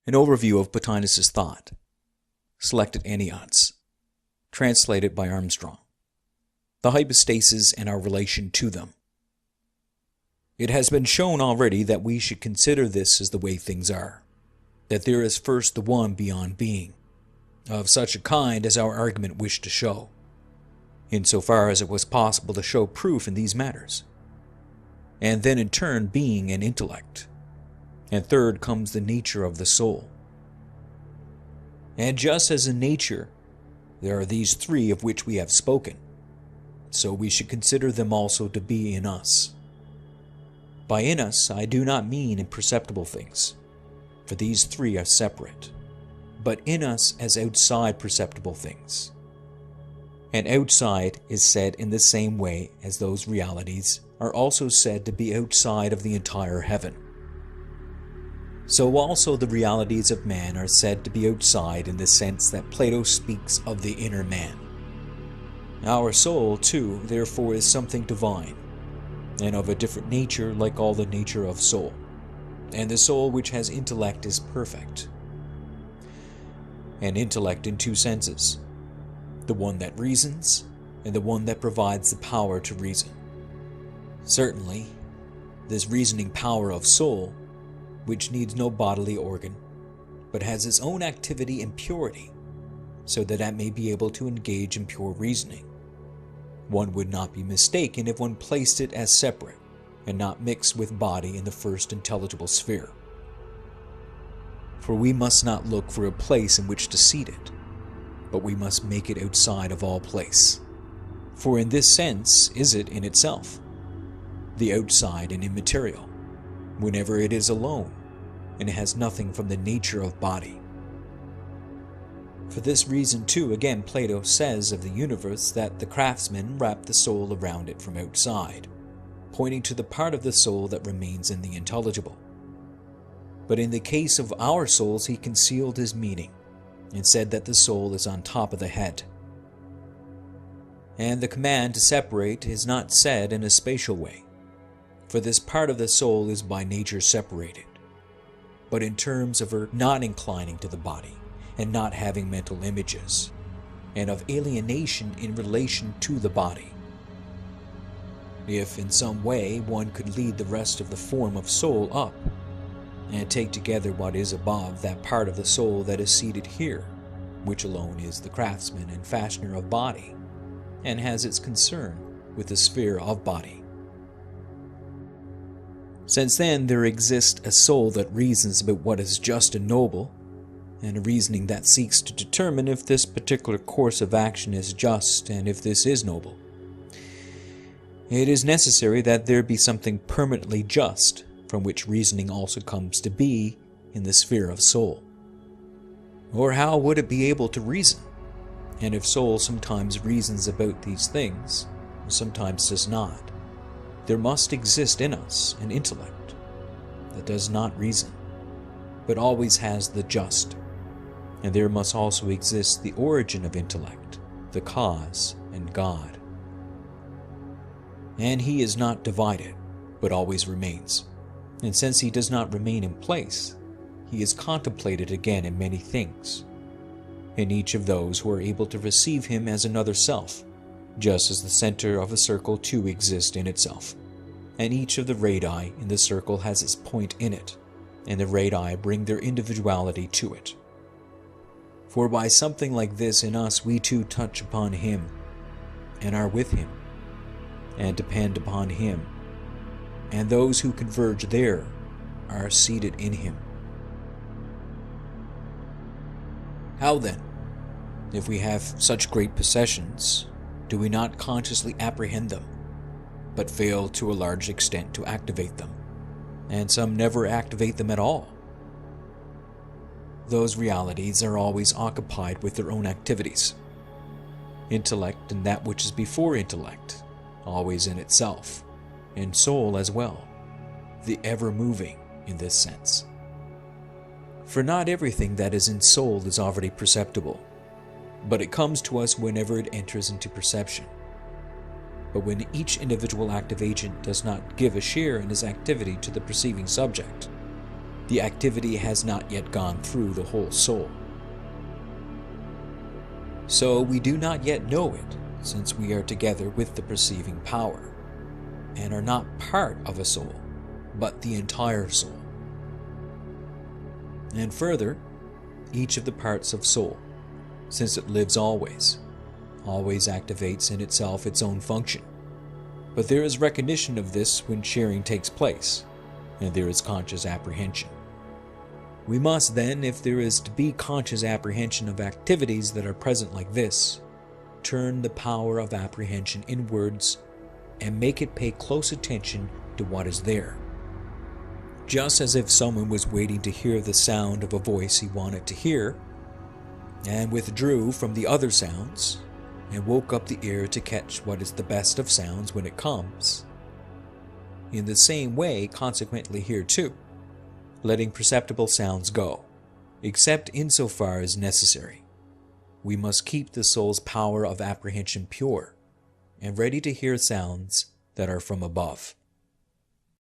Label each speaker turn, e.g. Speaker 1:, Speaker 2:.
Speaker 1: An overview of Plotinus' thought. Selected Enneads. Translated by Armstrong. The hypostases and our relation to them. It has been shown already that we should consider this as the way things are, that there is first the one beyond being, of such a kind as our argument wished to show, insofar as it was possible to show proof in these matters, and then in turn being and intellect, and third comes the nature of the soul. And just as in nature there are these three of which we have spoken, so we should consider them also to be in us. By in us I do not mean imperceptible things, for these three are separate, but in us as outside perceptible things. And outside is said in the same way as those realities are also said to be outside of the entire heaven. So also the realities of man are said to be outside in the sense that Plato speaks of the inner man. Our soul, too, therefore is something divine, and of a different nature like all the nature of soul. And the soul which has intellect is perfect. And intellect in two senses, the one that reasons, and the one that provides the power to reason. Certainly, this reasoning power of soul, which needs no bodily organ, but has its own activity and purity, so that it may be able to engage in pure reasoning. One would not be mistaken if one placed it as separate, and not mixed with body in the first intelligible sphere. For we must not look for a place in which to seat it, but we must make it outside of all place. For in this sense is it in itself, the outside and immaterial, whenever it is alone, and it has nothing from the nature of body. For this reason too, again, Plato says of the universe that the craftsman wrapped the soul around it from outside, pointing to the part of the soul that remains in the intelligible. But in the case of our souls, he concealed his meaning, and said that the soul is on top of the head. And the command to separate is not said in a spatial way, for this part of the soul is by nature separated, but in terms of her not inclining to the body, and not having mental images, and of alienation in relation to the body. If in some way one could lead the rest of the form of soul up, and take together what is above that part of the soul that is seated here, which alone is the craftsman and fashioner of body, and has its concern with the sphere of body. Since then there exists a soul that reasons about what is just and noble, and a reasoning that seeks to determine if this particular course of action is just and if this is noble, it is necessary that there be something permanently just, from which reasoning also comes to be in the sphere of soul. Or how would it be able to reason? And if soul sometimes reasons about these things, and sometimes does not, there must exist in us an intellect that does not reason, but always has the just, and there must also exist the origin of intellect, the cause, and God. And he is not divided, but always remains. And since he does not remain in place, he is contemplated again in many things, in each of those who are able to receive him as another self, just as the center of a circle too exists in itself, and each of the radii in the circle has its point in it, and the radii bring their individuality to it. For by something like this in us we too touch upon him, and are with him, and depend upon him, and those who converge there are seated in him. How then, if we have such great possessions, do we not consciously apprehend them, but fail to a large extent to activate them, and some never activate them at all? Those realities are always occupied with their own activities. Intellect and that which is before intellect, always in itself, and soul as well, the ever-moving in this sense. For not everything that is in soul is already perceptible, but it comes to us whenever it enters into perception. But when each individual active agent does not give a share in his activity to the perceiving subject, the activity has not yet gone through the whole soul. So we do not yet know it, since we are together with the perceiving power, and are not part of a soul, but the entire soul. And further, each of the parts of soul, since it lives always activates in itself its own function. But there is recognition of this when sharing takes place, and there is conscious apprehension. We must then, if there is to be conscious apprehension of activities that are present like this, turn the power of apprehension inwards and make it pay close attention to what is there. Just as if someone was waiting to hear the sound of a voice he wanted to hear, and withdrew from the other sounds, and woke up the ear to catch what is the best of sounds when it comes. In the same way, consequently here too, letting perceptible sounds go, except insofar as necessary. We must keep the soul's power of apprehension pure, and ready to hear sounds that are from above.